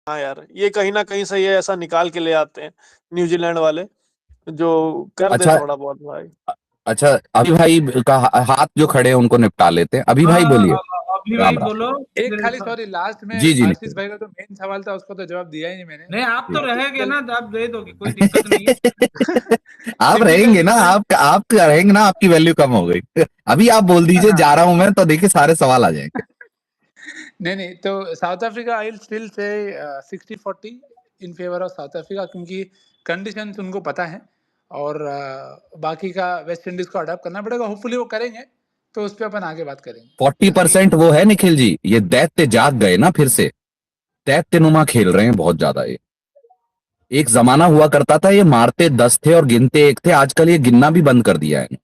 हाँ यार, ये कहीं ना कहीं से ये ऐसा निकाल के ले आते हैं न्यूजीलैंड वाले, जो कर दे अच्छा थोड़ा बहुत भाई। अच्छा, अभी भाई का हाथ जो खड़े हैं उनको निपटा लेते हैं। अभी भाई बोलिए। अभी भाई राम राम। बोलो। एक खाली सॉरी, लास्ट में जी जी आशीष निखिल भाई का तो मेन सवाल था, उसको तो जवाब दिया ही नहीं मैंने। नहीं, आप तो जी। रहेंगे ना, आप दे दोगे, कोई दिक्कत नहीं है। आप टिपिकल रहेंगे ना, इंडियन। आप रहेंगे ना, आपकी वैल्यू कम हो गई। अभी आप बोल दीजिए जा रहा हूं मैं, तो देखिए सारे सवाल आ जाएंगे। नहीं नहीं, तो south Africa I will still say 60-40 in favour of south Africa, क्योंकि कंडीशंस उनको पता है। और बाकी का वेस्ट इंडीज को अडॉप्ट करना पड़ेगा, होपफुली वो करेंगे, तो उस पर अपन आगे बात करेंगे। 40% वो है निखिल जी, ये दैत्य जाग गए ना फिर से, दैत्य नुमा खेल रहे हैं बहुत ज्यादा ये। एक जमाना हुआ करता था ये मारते 10 थे और गिनते 1 थे, आजकल ये गिनना भी बंद कर दिया है।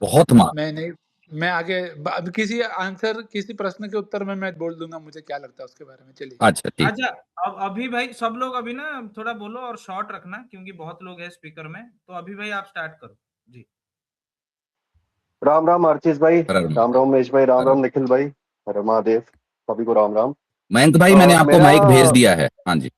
बहुत मार। मैं नहीं, मैं आगे अब किसी आंसर, किसी प्रश्न के उत्तर में मैं बोल दूंगा मुझे क्या लगता है उसके बारे में। चलिए। अच्छा ठीक। अच्छा, अब अभी भाई सब लोग अभी ना थोड़ा बोलो और शॉर्ट रखना, क्योंकि बहुत लोग हैं स्पीकर में। तो अभी भाई आप स्टार्ट करो जी। राम राम आशीष भाई, हर हर राम राम उमेश भाई, राम हर राम हर। निखिल भाई, हर महादेव, सभी को राम राम। मयंक भाई मैंने आपको मेरा माइक भेज दिया है। हाँ जी।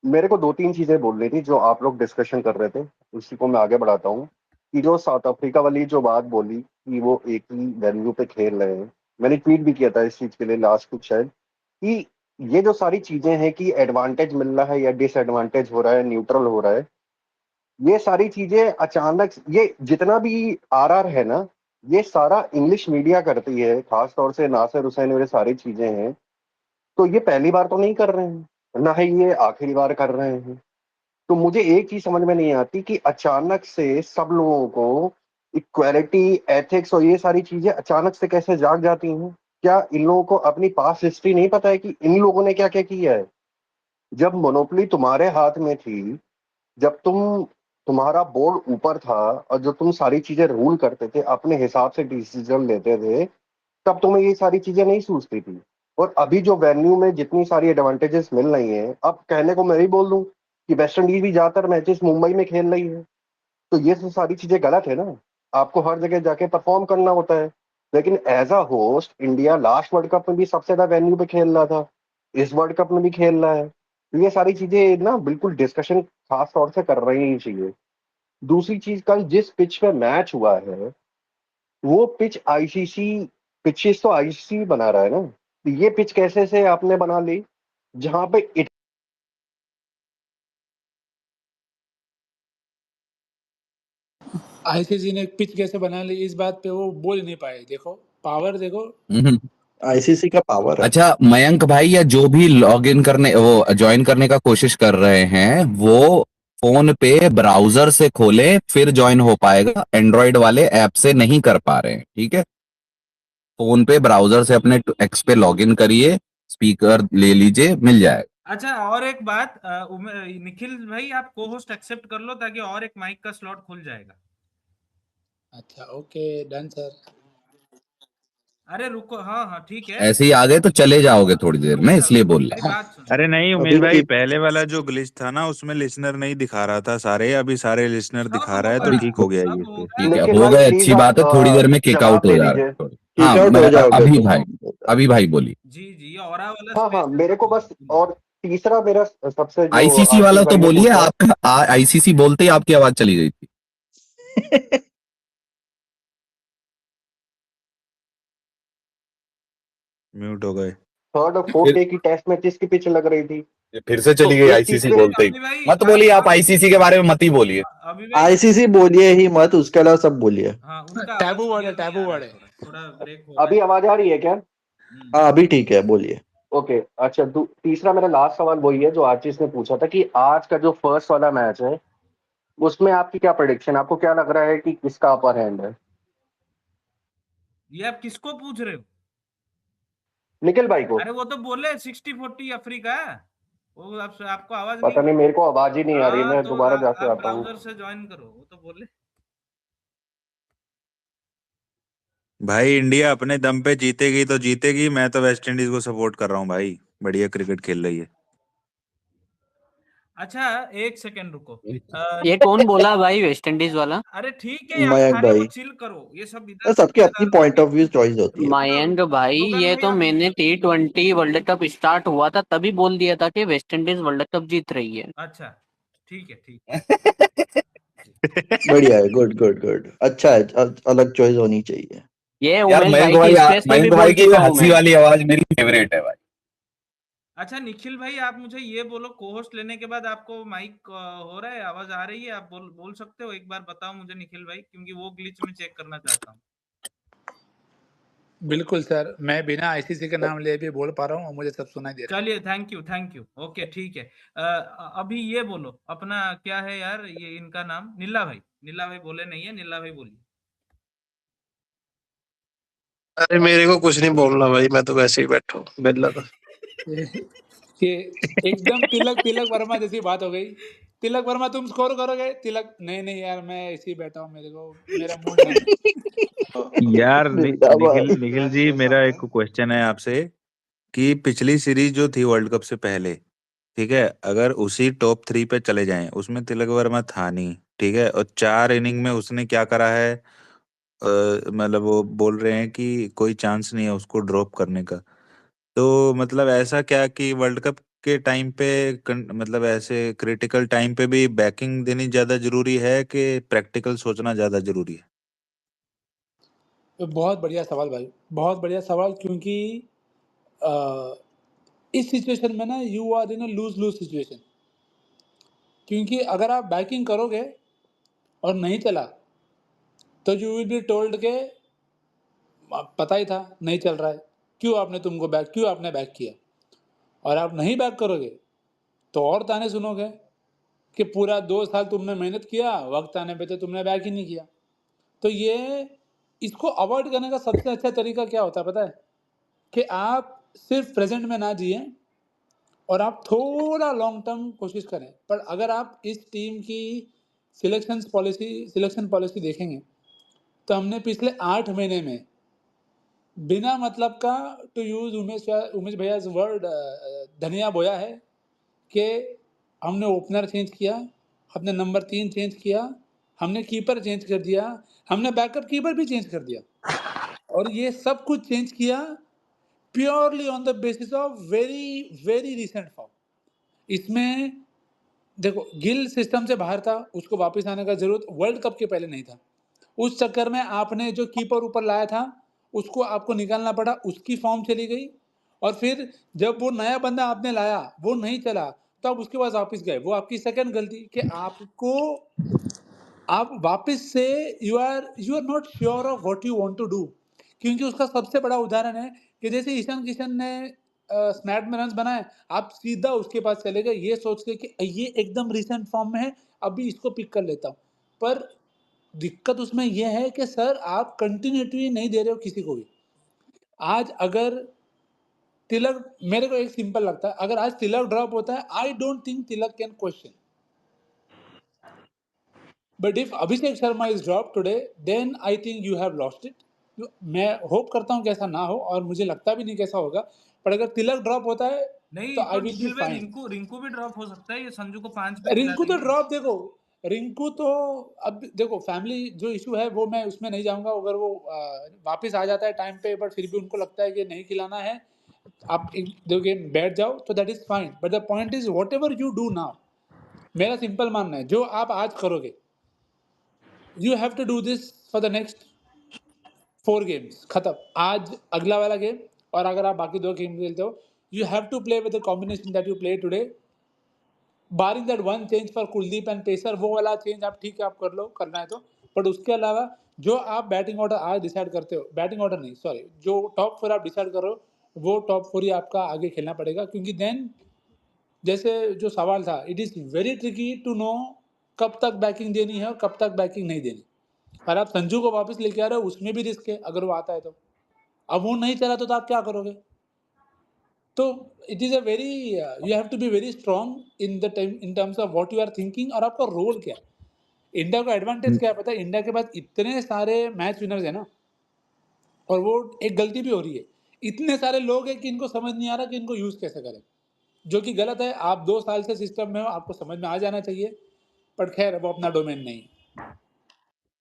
मेरे को दो तीन चीजें बोलनी थी जो आप लोग डिस्कशन कर रहे थे, उसी को मैं आगे बढ़ाता हूँ। कि जो साउथ अफ्रीका वाली जो बात बोली कि वो एक ही वेन्यू पे खेल रहे हैं, मैंने ट्वीट भी किया था इस चीज के लिए लास्ट कुछ शायद, कि ये जो सारी चीजें हैं कि एडवांटेज मिल रहा है या डिसएडवांटेज हो रहा है, न्यूट्रल हो रहा है, ये सारी चीजें अचानक, ये जितना भी आरआर है ना, ये सारा इंग्लिश मीडिया करती है, खास तौर से नासिर हुसैन और ये सारी चीजें हैं। तो ये पहली बार तो नहीं कर रहे हैं, ना ही ये आखिरी बार कर रहे हैं। तो मुझे एक चीज समझ में नहीं आती कि अचानक से सब लोगों को इक्वालिटी, एथिक्स और ये सारी चीजें अचानक से कैसे जाग जाती हैं। क्या इन लोगों को अपनी पास्ट हिस्ट्री नहीं पता है कि इन लोगों ने क्या क्या किया है? जब मोनोपोली तुम्हारे हाथ में थी, जब तुम्हारा बोर्ड ऊपर था और जो तुम सारी चीजें रूल करते थे, अपने हिसाब से डिसीजन लेते थे, तब तुम्हें ये सारी चीजें नहीं सूझती थी। और अभी जो वेन्यू में जितनी सारी एडवांटेजेस मिल रही हैं, अब कहने को मैं ही बोल दूं कि वेस्ट इंडीज भी ज्यादातर मैचेस मुंबई में खेल रही है, तो ये तो सारी चीजें गलत है ना। आपको हर जगह जाके परफॉर्म करना होता है। लेकिन as a host India last world cup में भी सबसे ज्यादा वेन्यू पे खेल रहा था, इस वर्ल्ड कप में भी खेल रहा है। तो ये सारी चीजें ना बिल्कुल डिस्कशन खास तौर से कर रही ही चाहिए। दूसरी चीज, कल जिस पिच पे मैच हुआ है, वो पिच आईसीसी, पिचेस तो आईसीसी बना रहा है ना, तो ये पिच कैसे से आपने बना ली जहां पे आईसीसी ने पिच कैसे बना ली, इस बात पे वो बोल नहीं पाए। देखो पावर, देखो। आईसीसी का पावर है। अच्छा मयंक भाई, या जो भी लॉग इन करने, वो ज्वाइन करने का कोशिश कर रहे हैं, वो फोन पे ब्राउजर से खोले फिर ज्वाइन हो पाएगा, एंड्रॉइड वाले ऐप से नहीं कर पा रहे हैं, ठीक है। फोन पे ब्राउजर से अपने एक्स पे लॉग इन करिए, स्पीकर ले लीजिए, मिल जाएगा। अच्छा, और एक बात, निखिल भाई आप को होस्ट एक्सेप्ट कर लो, ताकि और एक माइक का स्लॉट खुल जाएगा। अच्छा, ओके, डन सर। अरे रुको, हाँ हाँ ठीक है। ऐसे ही आ गए तो चले जाओगे थोड़ी देर में, इसलिए बोल मेरी रहा बात सुनो। अरे नहीं अभी उमेश भाई, भाई पहले वाला जो ग्लिच था ना, उसमें लिसनर नहीं दिखा रहा था सारे, अभी सारे लिसनर सब दिखा रहा है, तो होगा, अभी ठीक हो गया ये सब फिर। होगा। ठीक है, निखिल हो भाई गए, प्लीज अच्छी आप बात है, थोड़ी देर में किक आउट जवाब हो दे जा दीजिए। रहे हैं। किक हाँ आउट मैं हो जाओगे अभी तो भाई, अभी भाई बोलिए। जी जी, और वाला हाँ हाँ, स्पेस है, मेरे सब को बस, होगा। और तीसरा मेरा सबसे जो आईसीसी आशीष वाला तो भाई ने बोलिए, पूछा, आपका आईसीसी बोलते ही आपकी आवाज चली गई थी। म्यूट हो गए। थर्ड और फोर्थ फिर डे की टेस्ट मैचेस की पिच लग रही थी। ये फिर से तो चली गई एक आईसीसी तीसरे, बोलते ही। अभी भाई मत बोलिए, आप आईसीसी के बारे में मत ही बोलिए। अभी भाई आईसीसी बोलिए ही मत, उसके अलावा सब बोलिए। हाँ, उनका आवाज टैबू वर्ड है, क्लियर नहीं टैबू आ रहा वर्ड है, है। थोड़ा थोड़ा ब्रेक हो रहा अभी है। आवाज आ रही है क्या? हाँ अभी ठीक है, बोलिए। ओके। अच्छा, तीसरा मेरा लास्ट सवाल वही है जो आशीष ने पूछा था कि आज का जो फर्स्ट वाला मैच है, उसमें आपकी क्या प्रेडिक्शन, आपको क्या लग रहा है कि किसका अपर हैंड है? ये आप किसको पूछ रहे हो? निखिल भाई को। अरे वो तो बोले 60-40 अफ्रीका। वो आपको आवाज नहीं। पता नहीं, मेरे को आवाज ही नहीं आ रही, हाँ मैं तो दोबारा जाके आप आता हूँ। ब्राउजर से ज्वाइन करो, वो तो बोले। भाई इंडिया अपने दम पे जीतेगी तो जीतेगी, मैं तो वेस्ट इंडीज को सपोर्ट कर रहा हूँ भाई, बढ़िया क्रिकेट खेल रही है। अच्छा एक सेकंड रुको। ये कौन बोला भाई वेस्ट इंडीज वाला? अरे ठीक है यार, मयंक सारे वो भाई चिल करो, ये सब तो इधर सबकी अपनी डालते पॉइंट हैं। ऑफ व्यू चॉइस होती है। मयंक भाई स्लोगन ये में तो आप मैंने T20 वर्ल्ड कप स्टार्ट हुआ था तभी बोल दिया था कि वेस्ट इंडीज वर्ल्ड कप जीत रही है। अच्छा ठीक है ठीक बढ़िया है, गुड गुड गुड, अच्छा है, अलग चॉइस होनी चाहिए। ये यार उमेश भाई की स्पेस में भी मयंक बोल भाई की चुका हूँ हंसी मैं। वाली आवाज मेरी फेवरेट है भाई। अच्छा निखिल भाई, आप मुझे ये बोलो, को होस्ट लेने के बाद आपको माइक हो रहा है, आवाज आ रही है, आप बोल सकते हो? एक बार बताओ मुझे निखिल भाई, क्योंकि वो ग्लिच में चेक करना चाहता हूँ। बिल्कुल सर, मैं बिना आईसीसी का नाम लिए भी बोल पा रहा हूँ और मुझे सब सुनाई दे रहा है। चलिए थैंक यू ओके ठीक है। अभी ये बोलो अपना क्या है यार, ये इनका नाम नीला भाई बोले नहीं है, नीला भाई बोलिए। अरे मेरे को कुछ नहीं बोलना भाई, मैं तो वैसे ही बैठा हूँ बेला था। ये एकदम तिलक वर्मा जैसी बात हो गई। तिलक वर्मा तुम स्कोर करोगे? तिलक नहीं यार, मैं ऐसे ही बैठा हूँ, मेरे को मेरा मूड नहीं है। यार जिंदाबाद। निखिल जी, मेरा एक क्वेश्चन है आपसे कि पिछली सीरीज जो थी वर्ल्ड कप से पहले, ठीक है, अगर उसी टॉप 3 पे चले जाएं, उसमें तिलक वर्मा था नहीं, ठीक है, और 4 इनिंग में उसने क्या करा है, मतलब वो बोल रहे हैं कि कोई चांस नहीं है उसको ड्रॉप करने का। तो मतलब ऐसा क्या कि वर्ल्ड कप के टाइम पे मतलब ऐसे क्रिटिकल टाइम पे भी बैकिंग देनी ज्यादा जरूरी है कि प्रैक्टिकल सोचना ज्यादा जरूरी है? बहुत बढ़िया सवाल भाई, बहुत बढ़िया सवाल, क्योंकि अ, इस सिचुएशन में ना you are in a lose lose situation. क्योंकि अगर आप बैकिंग करोगे और नहीं चला तो यू विल बी टोल्ड के पता ही था नहीं चल रहा है, क्यों आपने बैक किया। और आप नहीं बैक करोगे तो और ताने सुनोगे कि पूरा 2 साल तुमने मेहनत किया, वक्त आने पे तो तुमने बैक ही नहीं किया। तो ये इसको अवॉइड करने का सबसे अच्छा तरीका क्या होता है पता है? कि आप सिर्फ प्रेजेंट में ना जिए और आप थोड़ा लॉन्ग टर्म कोशिश करें। पर अगर आप इस टीम की सिलेक्शन पॉलिसी देखेंगे तो हमने पिछले 8 महीने में बिना मतलब का, टू यूज उमेश भैया वर्ड, धनिया बोया है कि हमने ओपनर चेंज किया, हमने नंबर 3 चेंज किया, हमने कीपर चेंज कर दिया, हमने बैकअप कीपर भी चेंज कर दिया। और ये सब कुछ चेंज किया purely on the basis of very very recent form. इसमें देखो, गिल सिस्टम से बाहर था, उसको वापस आने का जरूरत वर्ल्ड कप के पहले नहीं था। उस चक्कर में आपने जो कीपर ऊपर लाया था उसको आपको निकालना पड़ा, उसकी फॉर्म चली गई। और फिर जब वो नया बंदा आपने लाया वो नहीं चला तो आप उसके पास वापस गए, वो आपकी सेकंड गलती कि आप वापस से you are not sure of what you want to do. क्योंकि उसका सबसे बड़ा उदाहरण है कि जैसे ईशान किशन ने स्नैप में रन बनाए, आप सीधा उसके पास चले गए ये सोच के कि ये एकदम रिसेंट फॉर्म में है, अभी इसको पिक कर लेता हूँ। पर दिक्कत उसमें यह है कि सर आप कंटिन्यूटी नहीं दे रहे हो किसी को भी। आज अगर तिलक, मेरे को एक सिंपल लगता है, अगर आज तिलक ड्रॉप होता है I don't think Tilak can question. But if Abhishek Sharma is drop today then I think you have lost it. मैं होप करता हूँ कि ऐसा ना हो और मुझे लगता भी नहीं कैसा होगा। पर अगर तिलक ड्रॉप होता है नहीं तो तो आई विल बी निखिल भाई, फाइन। रिंकू भी ड्रॉप हो सकता है, ये संजू को 5 पे खिला रिंकू तो देंगे। ड्रॉप, देखो रिंकू तो अब देखो फैमिली जो इशू है वो मैं उसमें नहीं जाऊंगा। अगर वो वापस आ जाता है टाइम पे बट फिर भी उनको लगता है कि नहीं खिलाना है, आप एक दो गेम बैठ जाओ तो that is fine. But the point is whatever you do now, मेरा सिंपल मानना है जो आप आज करोगे you have to do this for the next 4 games. खत्म आज अगला वाला गेम, और अगर आप बाकी 2 गेम खेलते हो you have to play with the combination that you play today, barring that one change for Kuldeep and pacer. वो वाला चेंज आप ठीक है आप कर लो, करना है तो। बट उसके अलावा जो आप बैटिंग ऑर्डर आज डिसाइड करते हो, बैटिंग ऑर्डर नहीं सॉरी, जो टॉप 4 आप डिसाइड कर रहे हो वो टॉप 4 ही आपका आगे खेलना पड़ेगा। क्योंकि देन जैसे जो सवाल था, it is very tricky to know कब तक बैकिंग देनी है और कब तक बैकिंग नहीं देनी। और आप संजू को वापस लेके आ रहे हो, उसमें भी रिस्क है अगर वो आता है तो। अब वो नहीं चला तो आप क्या करोगे? तो it is a very, you have to be very strong in the time in terms of what you are thinking और आपका रोल क्या है। इंडिया का एडवांटेज क्या है पता है? इंडिया के पास इतने सारे मैच विनर्स है ना, और वो एक गलती भी हो रही है, इतने सारे लोग हैं कि इनको समझ नहीं आ रहा कि इनको यूज कैसे करें। जो कि गलत है। आप 2 साल से सिस्टम में हो, आपको समझ में आ जाना चाहिए, बट खैर वो अपना डोमेन नहीं है।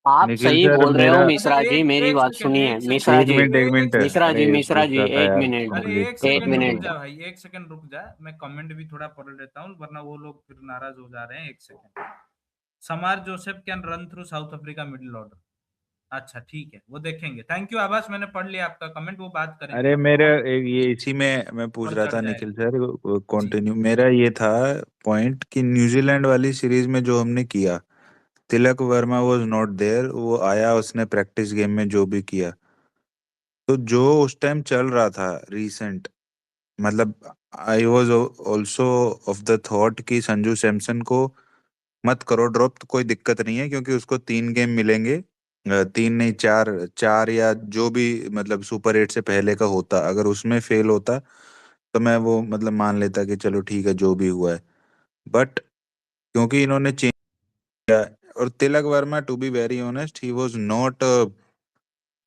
आप निखिल सही सर बोल रहे हो मेरा अच्छा मिश्रा जी, एक मेरी एक बात सेकंड सुनिए एक सेकंड मिश्रा एक जी। मिनट एक मिनट मिश्रा जी, अरे मिश्रा पूछ जी, रहा था एक यार मिनट, अरे ग्लिच एक तो एक सेकंड करने रुक मिनट। दो। जा भाई, एक सेकंड रुक जा, मैं कमेंट भी थोड़ा पढ़ लेता हूँ वरना वो लोग फिर नाराज हो जा रहे हैं। एक सेकंड। समार Joseph can run through south Africa middle order. अच्छा ठीक है, वो देखेंगे। थैंक यू आवाज, मैंने पढ़ लिया आपका कमेंट, वो बात करेंगे अरे हम मेरे लोग। ये इसी में मैं पूछ ऊपर रहा चढ़ था जाएगा निखिल सर जी। कंटिन्यू मेरा ये था पॉइंट कि न्यूजीलैंड वाली सीरीज में जो हमने किया, Tilak Varma was not there, वो आया उसने प्रैक्टिस गेम में जो भी किया, तो जो उस टाइम चल रहा था रीसेंट, मतलब I was also of the thought कि संजू सैमसन को मत करो ड्रॉप, तो कोई दिक्कत नहीं है क्योंकि उसको 3 गेम मिलेंगे, 3 नहीं 4, 4 या जो भी मतलब सुपर 8 से पहले का होता, अगर उसमें फेल होता तो मैं वो मतलब मान लेता कि चलो ठीक है जो भी हुआ है। बट क्योंकि इन्होंने चेंज किया, और Tilak Varma to be very honest he was not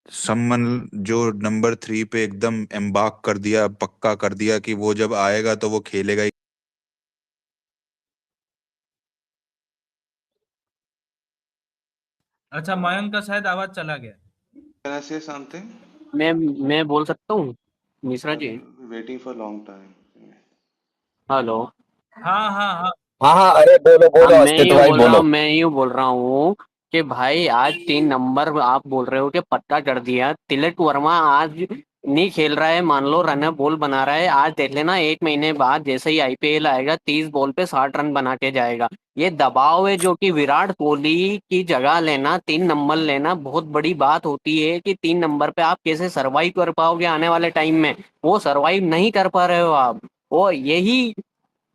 someone जो नंबर 3 पे एकदम एम्बार्क कर दिया, पक्का कर दिया कि वो जब आएगा तो वो खेलेगा ही। अच्छा मयंक का शायद आवाज चला गया। Can I say something? मैं बोल सकता हूँ Mishra I've ji? been waiting for a long time. Hello. हाँ हाँ हाँ हाँ हाँ, अरे बोलो हाँ, बोलो अस्तित्व भाई बोलो। मैं यूं बोल रहा हूँ कि भाई आज 3 नंबर आप बोल रहे हो कि पक्का कर दिया। तिलक वर्मा आज नहीं खेल रहा है, मान लो रन बॉल बना रहा है। आज देख लेना 1 महीने बाद जैसे ही आईपीएल आएगा 30 बॉल पे 60 रन बना के जाएगा। ये दबाव है जो कि विराट कोहली की जगह लेना, 3 नंबर लेना बहुत बड़ी बात होती है कि 3 नंबर पे आप कैसे सरवाइव कर पाओगे आने वाले टाइम में। वो सरवाइव नहीं कर पा रहे हो आप। वो यही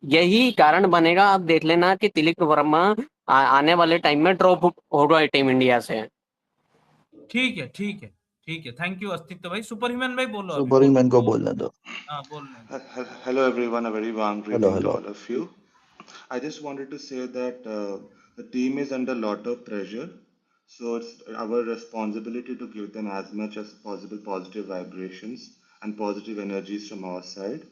यही कारण बनेगा। आप देख लेना कि तिलक वर्मा आने वाले टाइम में ड्रॉप होगा टीम इंडिया से। ठीक है ठीक है ठीक है। थैंक यू अस्तित्व भाई। सुपर ह्यूमन भाई बोलो, अभी सुपर बोलो ह्यूमन को वो। बोलने दो। हाँ बोलने दो। Hello everyone, a very warm hello greeting to hello. all of you. I just wanted to say that the team is under a lot of pressure, so it's our responsibility to give them as much as possible positive vibrations and positive energies from our side.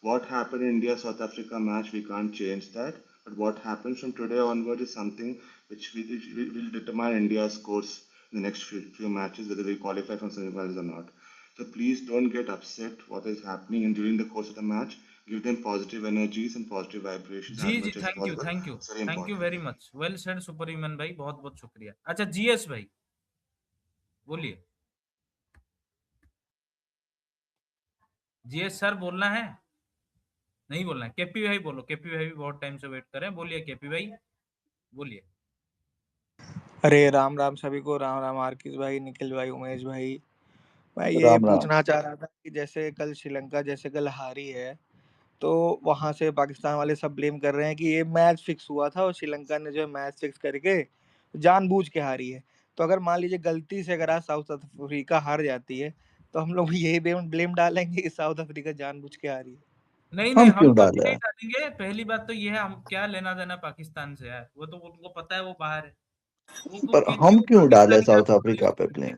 What happened in India South Africa match, we can't change that. But what happens from today onward is something which will determine India's course in the next few matches, whether we qualify from semifinals or not. So please don't get upset what is happening and during the course of the match. Give them positive energies and positive vibrations ji as ji, much as thank you possible. Thank you It's very thank you important. Very much. Well said super human भाई, बहुत बहुत शुक्रिया। अच्छा GS भाई बोलिए। GS sir बोलना है? नहीं बोलना है? केपी भाई बोलो। केपी भाई भी बहुत टाइम से वेट कर रहे हैं। बोलिए केपी भाई, बोलिए। अरे राम राम सभी को, राम राम आर्किस भाई, निखिल भाई, उमेश भाई। मैं ये राम राम। पूछना चाह रहा था कि जैसे कल श्रीलंका जैसे कल हारी है, तो वहां से पाकिस्तान वाले सब ब्लेम कर रहे हैं कि ये मैच फिक्स हुआ था और श्रीलंका ने जो है मैच फिक्स करके जानबूझ के हारी है। तो अगर मान लीजिए गलती से अगर आज साउथ अफ्रीका हार जाती है, तो हम लोग भी यही ब्लेम डालेंगे कि साउथ अफ्रीका जानबूझ के हारी है। नहीं नहीं, हम हम क्यों कभी डाले? नहीं डालेंगे। पहली बात तो ये है, हम क्या लेना देना पाकिस्तान से यार। वो तो उनको पता है वो बाहर है, वो पर किसी हम भी क्यों डाले पाकिस्तानी का साउथ अफ्रीका पे ब्लेम?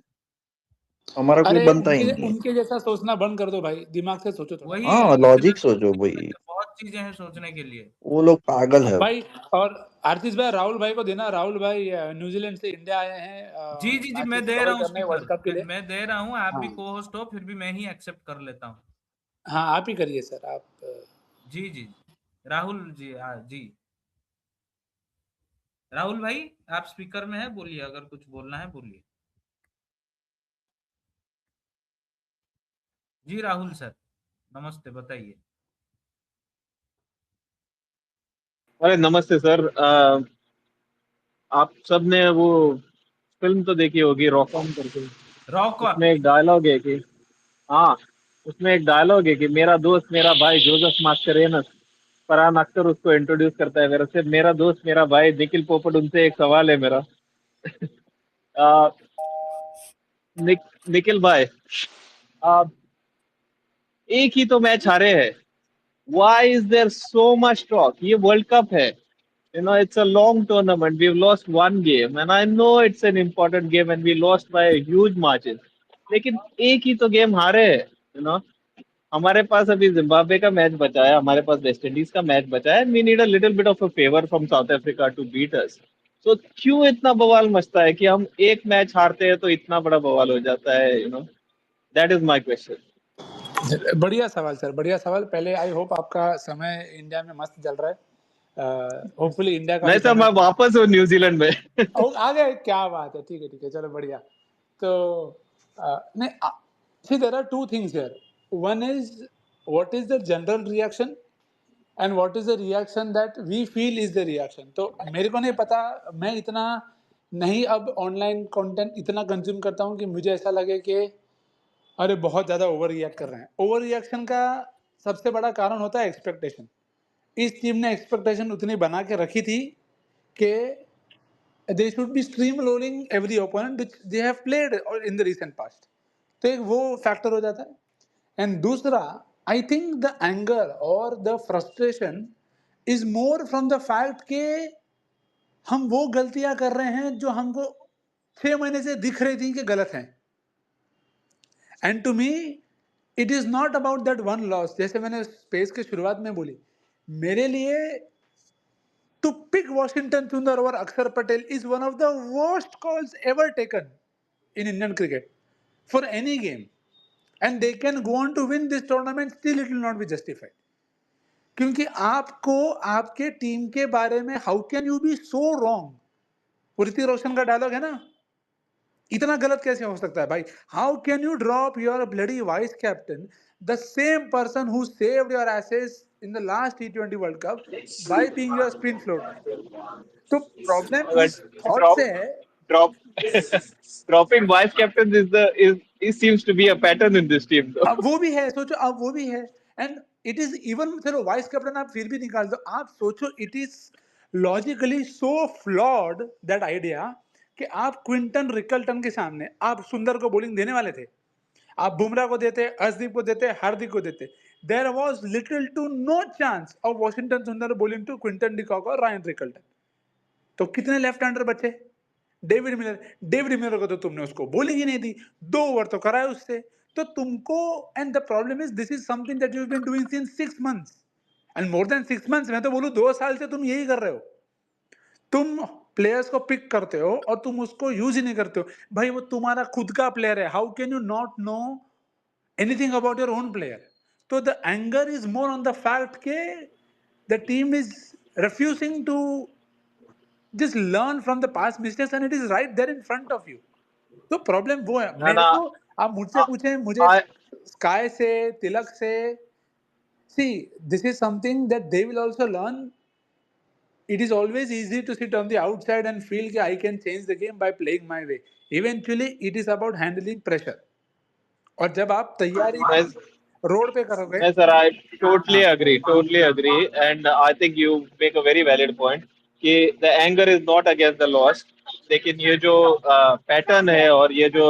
हमारा कोई अरे बनता ही उनके नहीं है। उनके जैसा सोचना बंद कर दो भाई, दिमाग से सोचो थोड़ा। वही हाँ, इतना लॉजिक सोच सोचो नहीं भाई। सकते, बहुत चीजें हैं सोचने के लिए। वो लोग पागल है। भाई और आरतीश भाई, राहुल भाई को देना। राहुल भाई न्यूजीलैंड से इंडिया आए हैं जी जी जी, मैं मैचेस दे रहा कवर हूँ करने स्पीकर, वर्ल्ड कप के लिए। मैं दे रहा हूँ। आप भी हाँ को होस्ट हो, फिर भी मैं ही एक्सेप्ट कर लेता हूँ। हाँ, आप ही करिए सर आप। जी जी जी, राहुल जी। हाँ जी, राहुल भाई आप स्पीकर में है, बोलिए। अगर कुछ बोलना है बोलिए। जी राहुल सर नमस्ते, बताइए। अरे नमस्ते सर। आप सबने वो फिल्म तो देखी होगी रॉक ऑन करके। रॉक उसमें एक डायलॉग है कि हाँ, उसमें एक डायलॉग है कि मेरा दोस्त मेरा भाई जोसेफ मास्करेनस, फरहान अख्तर उसको इंट्रोड्यूस करता है मेरे से, मेरा दोस्त मेरा भाई निखिल पोपट। उनसे एक सवाल है मेरा। आ, निखिल भाई, आ, एक ही तो मैच हारे हैं, why is there so much talk? ये वर्ल्ड कप है, you know, it's a long tournament. We've lost one game and I know it's an important game and we lost by huge margin, लेकिन एक ही तो game हारे हैं, you know. हमारे पास अभी Zimbabwe का मैच बचा है, हमारे पास वेस्ट इंडीज का मैच बचा है, we need a little bit of a favour from South Africa to beat us. तो क्यों इतना बवाल मचता है कि हम एक मैच हारते हैं तो इतना बड़ा बवाल हो जाता है, दैट इज माय क्वेश्चन। बढ़िया सवाल सर, बढ़िया सवाल। पहले आई होप आपका समय इंडिया में मस्त चल रहा है, होपफुली इंडिया का नहीं भी सर, समय मैं वापस हूँ न्यूजीलैंड में। आ गए, क्या बात है, ठीक है, चलो बढ़िया। तो नहीं, see there are two things here. One is what is the general reaction and what is the reaction that we feel is the reaction. तो मेरे को नहीं पता, मैं इतना नहीं अब ऑनलाइन कंटेंट इतना कंज्यूम करता हूँ कि मुझे ऐसा लगे कि अरे बहुत ज़्यादा ओवर रिएक्ट कर रहे हैं। ओवर रिएक्शन का सबसे बड़ा कारण होता है एक्सपेक्टेशन। इस टीम ने एक्सपेक्टेशन उतनी बना के रखी थी कि they should be streamlining every opponent which they have played or in the recent past। तो एक वो फैक्टर हो जाता है। एंड दूसरा, आई थिंक द एंगर और the frustration is more from the fact के हम वो गलतियां कर रहे हैं जो हमको 6 महीने से दिख रही थी कि गलत हैं। And to me it is not about that one loss. जैसे मैंने स्पेस के शुरुआत में बोली, मेरे लिए to pick Washington Sundar over Akshar Patel is one of the worst calls ever taken in Indian cricket for any game, and they can go on to win this tournament, still it will not be justified। क्योंकि आपको आपके team के बारे में how can you be so wrong, Hrithik Roshan का dialogue है ना, इतना गलत कैसे हो सकता है भाई। How can you drop your bloody vice captain, the same person who saved your asses in the last T20 world cup by being your spin floater. तो प्रॉब्लम उस थॉट ड्रॉप से है। Drop dropping vice captains is seems to be a pattern in this team though। अब वो भी है, सोचो, अब वो भी है। एंड इट इज इवन, चलो वाइस कैप्टन आप फिर भी निकाल दो, आप सोचो it is logically so flawed that idea कि आप क्विंटन रिकल्टन के सामने आप सुंदर को बॉलिंग देने वाले थे, आप बुमराह को देते, अर्शदीप को देते, हार्दिक को देते। There was little to no chance of Washington Sundar bowling to Quinton de Kock और रायन रिकल्टन। तो कितने लेफ्ट हैंडर बचे? डेविड मिलर को तो तुमने उसको बॉलिंग ही नहीं दी, 2 ओवर तो कराए उससे। तो तुमको, and the problem is this is something that you have been doing since 6 months and more than 6 months, मैं तो बोलूं 2 साल से तुम यही कर रहे हो। तुम प्लेयर्स को पिक करते हो और तुम उसको यूज ही नहीं करते हो। भाई वो तुम्हारा खुद का प्लेयर है, how can you not know anything about your own player. तो the anger is more on the fact के the team is refusing to just learn from the past mistakes and it is right there in front of you। तो problem वो है। ना मेरे ना को आप मुझसे पूछे, मुझे I, स्काई से, तिलक से, see this is something that they will also learn. It is always easy to sit on the outside and feel कि I can change the game by playing my way. Eventually it is about handling pressure. और जब आप तैयारी I road पे करोगे। Yes, sir, I totally हाँ, agree. Totally agree. And I think you make a very valid point कि the anger is not against the loss, लेकिन ये जो पैटर्न है और ये जो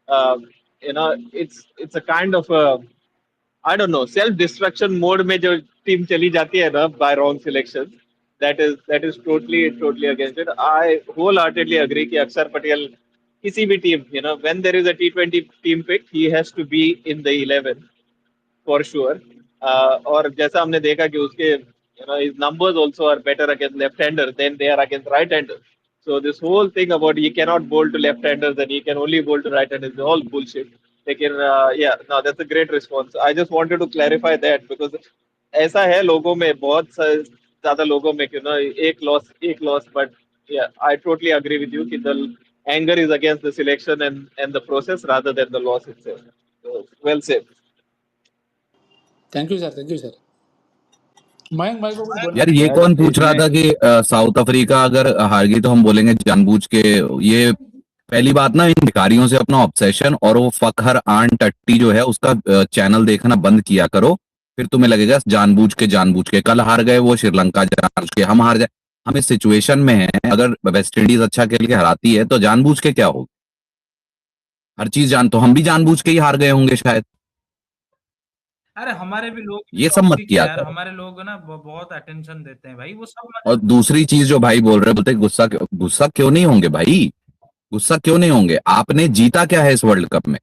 uh, it's a kind of I don't know self destruction mode में जो टीम चली जाती है ना by wrong selections, that is totally against it। I wholeheartedly agree कि अक्षर पटेल किसी भी team, when there is a T20 team pick, he has to be in the 11 for sure। और जैसा हमने देखा कि उसके his numbers also are better against left-hander than they are against right-hander। So this whole thing about he cannot bowl to left-handers and he can only bowl to right-handers is all bullshit। लेकिन yeah, no, that's a great response। I just wanted to clarify that because ऐसा है लोगों में, बहुत ज्यादा लोगों में कि एक loss, but yeah, I totally agree with you कि the anger is against the selection and the process rather than the loss itself। So, well said। Thank you sir, thank you sir. Mayank भाई को कुछ बोलना यार है? ये यार कौन पूछ रहा इसमें था कि साउथ अफ्रीका अगर हार गई तो हम बोलेंगे जानबूझ के। ये पहली बात ना, इन भिखारियों से अपना ऑब्सेशन और वो फखर आन टट्टी जो है उसका चैनल देखना बंद किया करो, फिर तुम्हें लगेगा जानबूझ के। कल हार गए वो श्रीलंका, जानबूझ के हम हार जाए। हम इस सिचुएशन में हैं, अगर वेस्ट इंडीज अच्छा खेल के हराती है तो जानबूझ के क्या होगा? हर चीज तो हम भी जानबूझ के ही हार गए होंगे शायद। अरे हमारे भी लोग ये सब मत टॉक्सिक है किया यार, करो। हमारे लोग ना बहुत अटेंशन देते हैं भाई, वो सब और दूसरी चीज जो भाई बोल रहे, बोलते गुस्सा क्यों नहीं होंगे भाई? गुस्सा क्यों नहीं होंगे? आपने जीता क्या है इस वर्ल्ड कप में?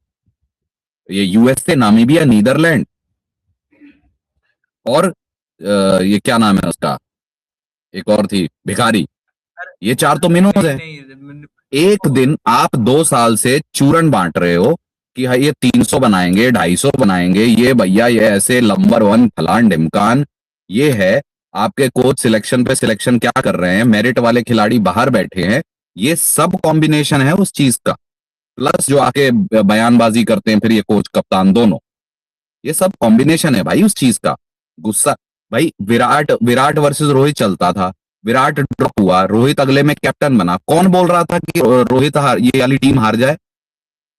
ये यूएस से, नामीबिया, नीदरलैंड, और ये क्या नाम है उसका, एक और थी भिखारी, ये 4 तो मिनोज है। एक दिन आप 2 साल से चूरन बांट रहे हो कि हाँ ये 300 बनाएंगे, 250 बनाएंगे, ये भैया ये ऐसे नंबर 1 फलान ढिमकान, ये है। आपके कोच सिलेक्शन पे सिलेक्शन क्या कर रहे हैं, मेरिट वाले खिलाड़ी बाहर बैठे हैं, ये सब कॉम्बिनेशन है उस चीज का। प्लस जो आके बयानबाजी करते हैं फिर ये कोच कप्तान दोनों, ये सब कॉम्बिनेशन है भाई उस चीज का। गुस्सा भाई, विराट विराट वर्सेस रोहित चलता था, विराट ड्रॉप हुआ, रोहित अगले में कैप्टन बना, कौन बोल रहा था कि रोहित ये वाली टीम हार जाए?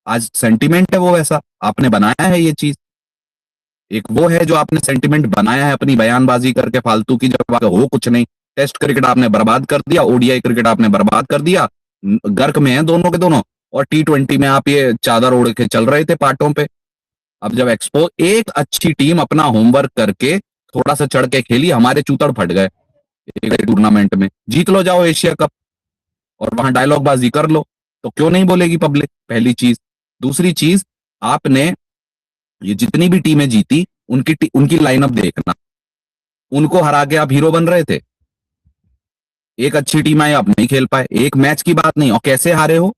आज सेंटिमेंट है वो वैसा, आपने बनाया है ये चीज। एक वो है जो आपने सेंटिमेंट बनाया है अपनी बयानबाजी करके फालतू की, जब हो कुछ नहीं। टेस्ट क्रिकेट आपने बर्बाद कर दिया, ओडीआई क्रिकेट आपने बर्बाद कर दिया, गर्क में है दोनों के दोनों। और T20 में आप ये चादर ओढ़ के चल रहे थे पाटों पे। अब जब एक्सपो एक अच्छी टीम अपना होमवर्क करके थोड़ा सा चढ़ के खेली, हमारे चूतड़ फट गए एक टूर्नामेंट में। जीत लो जाओ एशिया कप और वहां डायलॉग बाजी कर लो, तो क्यों नहीं बोलेगी पब्लिक? पहली चीज। दूसरी चीज, आपने ये जितनी भी टीमें जीती उनकी लाइनअप देखना, उनको हरा के आप हीरो बन रहे थे। एक अच्छी टीम आई, आप नहीं खेल पाए, एक मैच की बात नहीं। और कैसे हारे हो?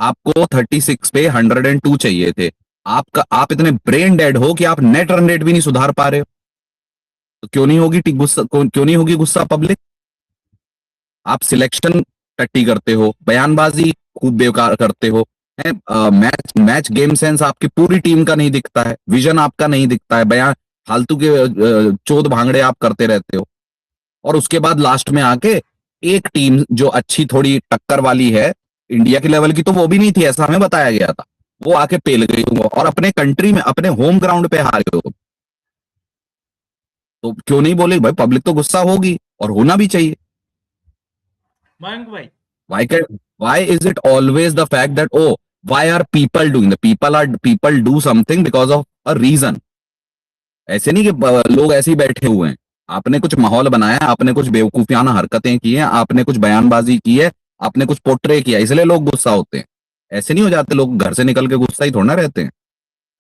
आपको 36 पे 102 चाहिए थे। आप इतने ब्रेन डेड हो कि आप नेट रन रेट भी नहीं सुधार पा रहे हो, तो क्यों नहीं होगी गुस्सा, क्यों नहीं होगी गुस्सा पब्लिक? आप सिलेक्शन टट्टी करते हो, बयानबाजी खूब बेकार करते हो, मैच मैच गेम सेंस आपकी पूरी टीम का नहीं दिखता है, विजन आपका नहीं दिखता है, बयान फालतू के चोद भांगड़े आप करते रहते हो। और उसके बाद लास्ट में आके एक टीम जो अच्छी थोड़ी टक्कर वाली है इंडिया के लेवल की, तो वो भी नहीं थी ऐसा हमें बताया गया था, वो आके पेल गई और अपने कंट्री में अपने होम ग्राउंड पे हारे हो। तो क्यों नहीं बोले भाई? पब्लिक तो गुस्सा होगी और होना भी चाहिए। मयंक भाई, why is it always the fact that, oh, why are people doing, the people do something because of a reason? ऐसे नहीं कि लोग ऐसे ही बैठे हुए हैं, आपने कुछ माहौल बनाया, आपने कुछ बेवकूफियाना हरकतें की हैं, आपने कुछ बयानबाजी की है, आपने कुछ पोर्ट्रे किया, इसलिए लोग गुस्सा होते हैं। ऐसे नहीं हो जाते लोग, घर से निकल के गुस्सा ही थोड़ा रहते हैं।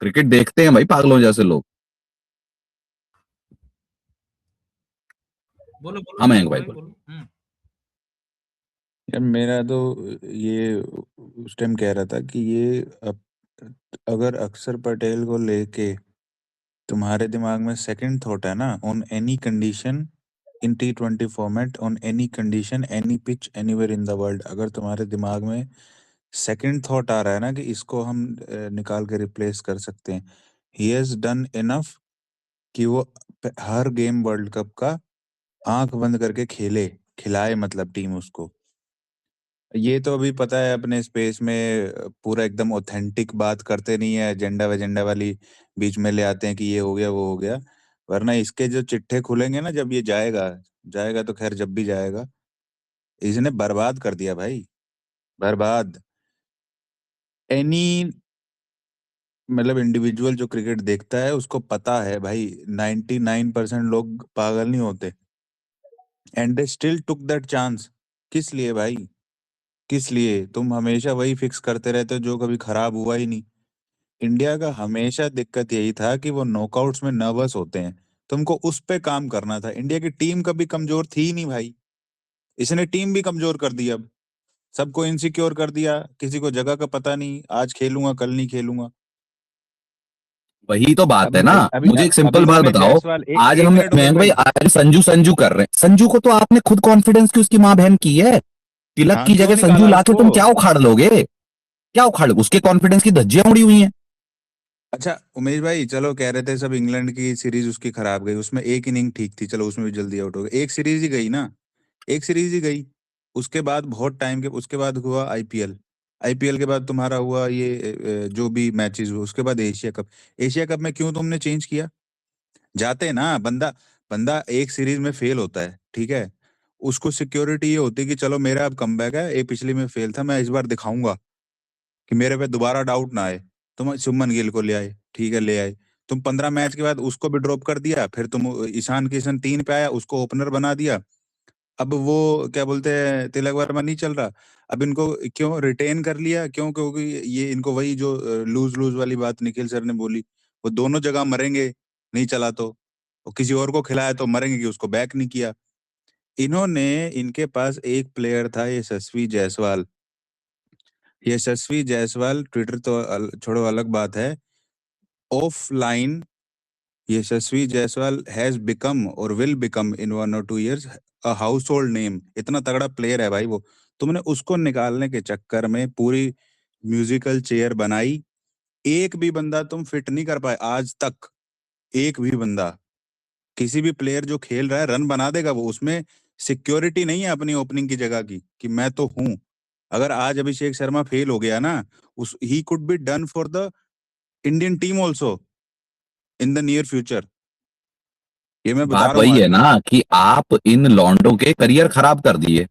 क्रिकेट देखते हैं भाई पागलों जैसे लोग। बोलो बोलो हाँ मयंक भाई, भाई, बोलो। यार मेरा तो ये उस टाइम कह रहा था कि ये अगर अक्षर पटेल को लेके तुम्हारे दिमाग में सेकंड थॉट है ना, on any condition in T20 format, on any condition, any pitch, anywhere in the world, अगर तुम्हारे दिमाग में सेकंड थॉट आ रहा है ना कि इसको हम निकाल के रिप्लेस कर सकते हैं, ही हैज डन इनफ कि वो हर गेम वर्ल्ड कप का आंख बंद करके खिलाए, मतलब टीम उसको। ये तो अभी पता है अपने स्पेस में पूरा एकदम ऑथेंटिक बात करते नहीं है, एजेंडा वेजेंडा वाली बीच में ले आते हैं कि ये हो गया वो हो गया, वरना इसके जो चिट्ठे खुलेंगे ना जब ये जाएगा जाएगा तो खैर जब भी जाएगा, इसने बर्बाद कर दिया भाई, बर्बाद। एनी मतलब इंडिविजुअल जो क्रिकेट देखता है उसको पता है भाई 99% लोग पागल नहीं होते, and they still took that chance. किस लिए भाई, किस लिए? तुम हमेशा वही फिक्स करते रहते हो जो कभी खराब हुआ ही नहीं। इंडिया का हमेशा दिक्कत यही था कि वो नॉकआउट्स में नर्वस होते हैं, तुमको उस पे काम करना था। इंडिया की टीम कभी कमजोर थी ही नहीं भाई, इसने टीम भी कमजोर कर दी, अब सबको इनसिक्योर कर दिया, किसी को जगह का पता नहीं, आज खेलूंगा कल नहीं खेलूंगा। वही तो बात है अभी ना। अभी मुझे एक सिंपल अभी बात तुम्हें बताओ, जायसवाल आज एक हम मिनट उमेश मयंक भाई भाई, आज संजू संजू कर रहे हैं, संजू को तो आपने खुद कॉन्फिडेंस की उसकी माँ बहन की है। तिलक हाँ की क्यों जगह संजू निकाला लाके उसको? तुम क्या उखाड़ लोगे? क्या उखाड़, उसके कॉन्फिडेंस की धज्जियां उड़ी हुई हैं। अच्छा उमेश भाई, चलो कह रहे थे सब इंग्लैंड की सीरीज उसकी खराब गई, उसमें एक इनिंग ठीक थी, चलो उसमें भी जल्दी आउट हो गए, एक सीरीज ही गई ना, एक सीरीज ही गई। उसके बाद बहुत टाइम के उसके बाद हुआ आईपीएल, आईपीएल के बाद तुम्हारा हुआ ये जो भी मैचेस हुए, उसके बाद एशिया कप। एशिया कप में क्यों तुमने चेंज किया? जाते ना, बंदा बंदा एक सीरीज में फेल होता है, ठीक है, उसको सिक्योरिटी ये होती है कि चलो मेरा अब कमबैक है, ये पिछली में फेल था, मैं इस बार दिखाऊंगा कि मेरे पे दोबारा डाउट ना आए। तुम शुभमन गिल को ले आए, ठीक है ले आए, तुम 15 मैच के बाद उसको भी ड्रॉप कर दिया, फिर तुम ईशान किशन 3 पे आया, उसको ओपनर बना दिया। अब वो क्या बोलते हैं, तिलक वर्मा नहीं चल रहा, अब इनको क्यों रिटेन कर लिया? क्यों? क्योंकि ये इनको वही जो लूज लूज वाली बात निखिल सर ने बोली, वो दोनों जगह मरेंगे नहीं चला तो, और किसी और को खिलाया तो मरेंगे कि उसको बैक नहीं किया। इनके पास एक प्लेयर था यशस्वी जायसवाल। यशस्वी जायसवाल ट्विटर तो छोड़ो, अलग बात है, offline Yashasvi Jaiswal has become और will become in 1 or 2 years a household name. इतना तगड़ा प्लेयर है भाई वो। तुमने उसको निकालने के चक्कर में पूरी म्यूजिकल चेयर बनाई। एक भी बंदा तुम फिट नहीं कर पाए आज तक। एक भी बंदा, किसी भी प्लेयर जो खेल रहा है रन बना देगा वो, उसमें सिक्योरिटी नहीं है अपनी ओपनिंग की जगह की कि मैं तो हूं। अगर आज अभिषेक शर्मा फेल हो गया ना, उस he could be done for the Indian team also in the near future. ये मैं बता बात रहा हूँ वही है आज। ना कि आप इन लॉन्डो के करियर खराब कर दिए।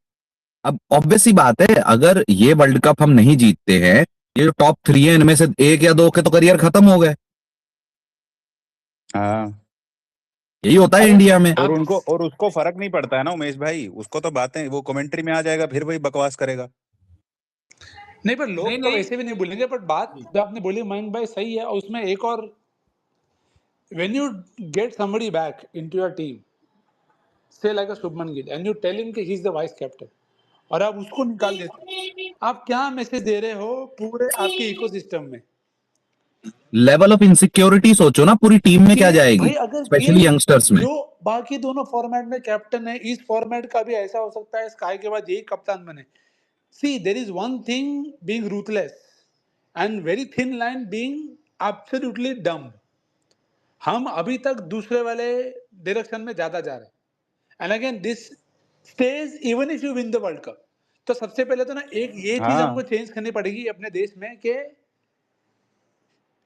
अब ऑब्वियस सी बात है, अगर ये वर्ल्ड कप हम नहीं जीतते हैं, ये जो टॉप 3 है इनमें से 1 या 2 के तो करियर खत्म हो गए। हाँ, यही होता है अरे इंडिया में। और आप उनको और उसको फर्क नहीं पड़ता है ना उमेश भाई। उसको तो बातें, वो कमेंट्री में आ जाएगा फिर वही बकवास करेगा। नहीं, पर लोग नहीं तो नहीं वैसे भी नहीं बोलेंगे, बट बात जी, जो आपने बोली मयंक भाई सही है, और उसमें एक और, when you get somebody back into your team, say like a Shubman Gill, and you tell him कि he is the vice captain, और आप उसको निकाल देते हो, आप क्या मैसेज दे रहे हो पूरे आपके इकोसिस्टम में लेवल ऑफ इनसिक्योरिटी सोचो ना पूरी टीम में कि क्या जाएगी, भाई अगर स्पेशली गिल यंगस्टर्स में। जो बाकी दोनों फॉर्मेट में कैप्टन है, इस फॉर्मेट का भी ऐसा हो सकता है स्काई के बाद यही कप्तान बने। See there is one thing being ruthless and very thin line being absolutely dumb. हम अभी तक दूसरे वाले डायरेक्शन में ज्यादा जा रहे हैं, and again this stage even if you win the world cup. तो सबसे पहले तो ना एक ये चीज हमको हाँ, चेंज करनी पड़ेगी अपने देश में कि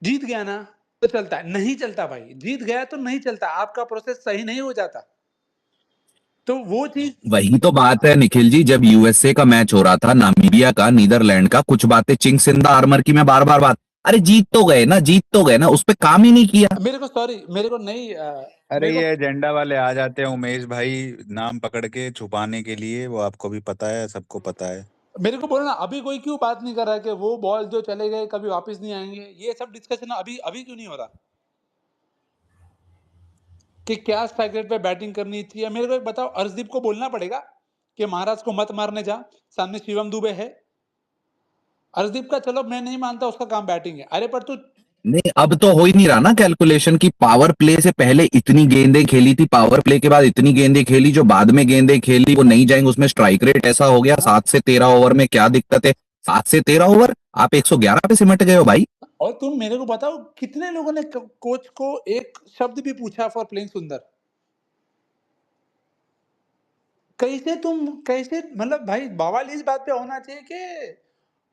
जीत गया ना तो चलता है, नहीं चलता भाई, जीत गया तो नहीं चलता, आपका प्रोसेस सही नहीं हो जाता। तो वो चीज वही तो बात है निखिल जी, जब यूएसए का मैच हो रहा था, नामीबिया का, नीदरलैंड का, कुछ बातें चिंग्स इन द आर्मर की मैं बार बार बात, अरे जीत तो गए ना, जीत तो गए ना, उस पे काम ही नहीं किया। मेरे को सॉरी, मेरे को नहीं अरे मेरे को ये एजेंडा वाले आ जाते हैं उमेश भाई, नाम पकड़ के छुपाने के लिए। वो आपको भी पता है, सबको पता है। मेरे को बोलना, अभी कोई क्यों बात नहीं कर रहा है कि वो बॉल जो चले गए कभी वापस नहीं आएंगे? ये सब डिस्कशन अभी अभी क्यों नहीं हो रहा कि क्या स्ट्राइक रेट पे बैटिंग करनी चाहिए? मेरे को एक बताओ, अर्शदीप को बोलना पड़ेगा कि महाराज को मत मारने जा, सामने शिवम दुबे है। अर्शदीप का चलो मैं नहीं मानता, उसका काम बैटिंग है, अरे पर तू नहीं, अब तो हो ही नहीं रहा ना कैलकुलेशन की पावर प्ले से पहले इतनी गेंदें खेली थी, पावर प्ले के बाद इतनी गेंदें खेली, जो बाद में गेंदें खेली वो नहीं जाएंगे, उसमें स्ट्राइक रेट ऐसा हो गया। 7 से 13 ओवर में क्या दिक्कत है? 7 से 13 ओवर आप 111 पे सिमट गए हो भाई। और तुम मेरे को बताओ कितने लोगों ने कोच को एक शब्द भी पूछा फॉर प्लेइंग सुंदर? कैसे तुम कैसे, मतलब भाई बवाल इस बात पे होना चाहिए कि